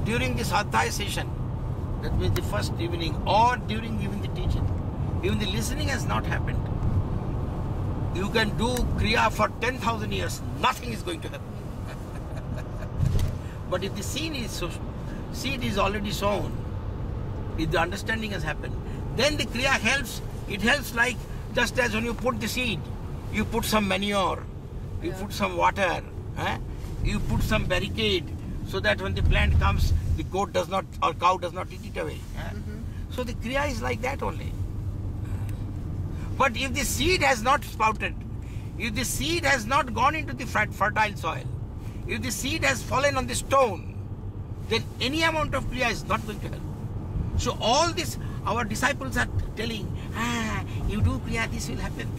during the Sadhya session, that means the first evening, or during even the teaching, even the listening has not happened. You can do Kriya for 10,000 years, nothing is going to happen. But if the seed is already sown, if the understanding has happened, then the Kriya helps. It helps like just as when you put the seed, you put some manure, you put some water, you put some barricade, so that when the plant comes, the goat does not or cow does not eat it away. So the Kriya is like that only. But if the seed has not sprouted, if the seed has not gone into the fertile soil, if the seed has fallen on the stone, then any amount of Kriya is not going to help. So all this, our disciples are telling, you do Kriya, this will happen,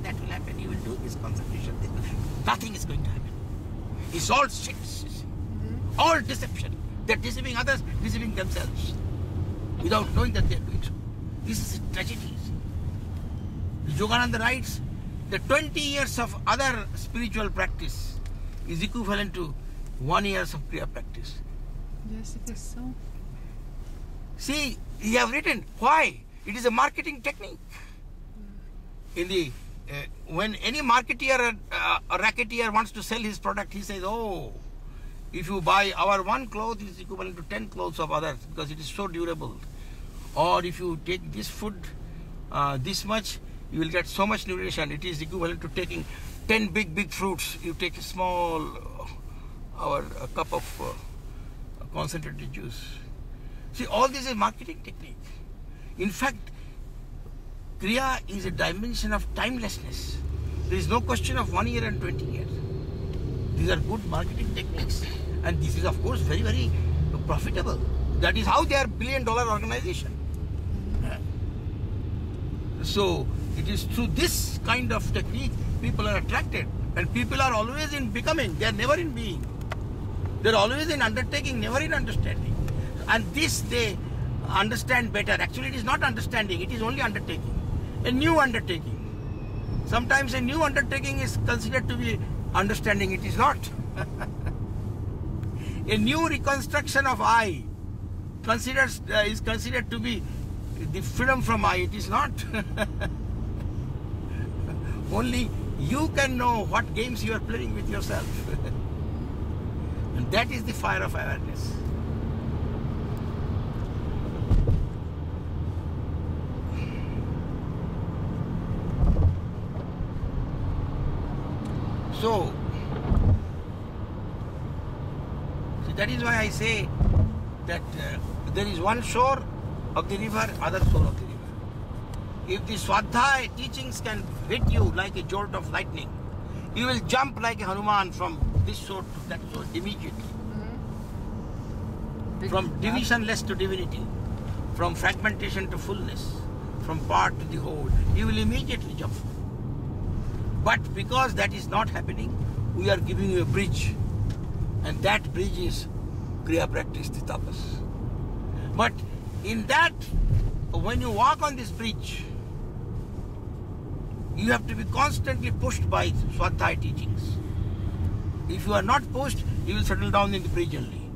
that will happen, you will do this concentration, this will happen. Nothing is going to happen. It's all shit, all deception. They're deceiving others, deceiving themselves, without knowing that they're doing so. This is tragedy. Yogananda writes that 20 years of other spiritual practice is equivalent to 1 year of Kriya practice. Yes, it is so. See, he have written why. It is a marketing technique. In the when any marketeer or racketeer wants to sell his product, he says, "Oh, if you buy our one cloth, it is equivalent to 10 clothes of others because it is so durable. Or if you take this food, this much, you will get so much nutrition. It is equivalent to taking 10 big fruits. You take a small a cup of concentrated juice." See, all this is marketing technique. In fact, Kriya is a dimension of timelessness. There is no question of 1 year and 20 years. These are good marketing techniques. And this is, of course, very, very profitable. That is how they are billion-dollar organization. So, it is through this kind of technique people are attracted. And people are always in becoming. They are never in being. They are always in undertaking, never in understanding. And this they understand better. Actually, it is not understanding. It is only undertaking. A new undertaking. Sometimes a new undertaking is considered to be understanding. It is not. A new reconstruction of I is considered to be the freedom from I. It is not. Only you can know what games you are playing with yourself. And that is the fire of awareness. So, see, that is why I say that there is one shore of the river, other shore of the river. If the Swadhyaya teachings can hit you like a jolt of lightning, you will jump like a Hanuman from this shore to that shore immediately. From divisionless to divinity, from fragmentation to fullness, from part to the whole, you will immediately jump. But because that is not happening, we are giving you a bridge. And that bridge is Kriya practice, the tapas. But in that, when you walk on this bridge, you have to be constantly pushed by Swadhyaya teachings. If you are not pushed, you will settle down in the bridge only.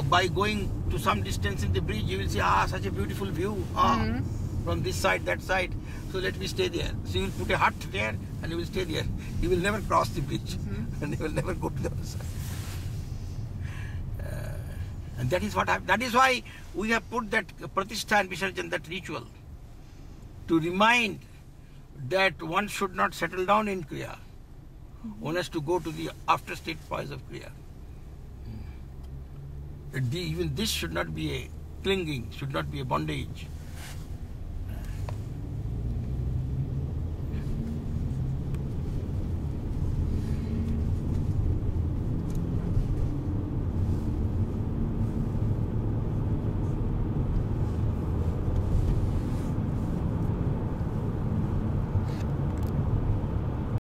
By going to some distance in the bridge, you will see, such a beautiful view. From this side, that side. So let me stay there. So you will put a hut there and you will stay there. You will never cross the bridge and you will never go to the other side. And that is what that is why we have put that Pratishtha and Visarjan, that ritual, to remind that one should not settle down in Kriya. One has to go to the after state phase of Kriya. Even this should not be a clinging, should not be a bondage.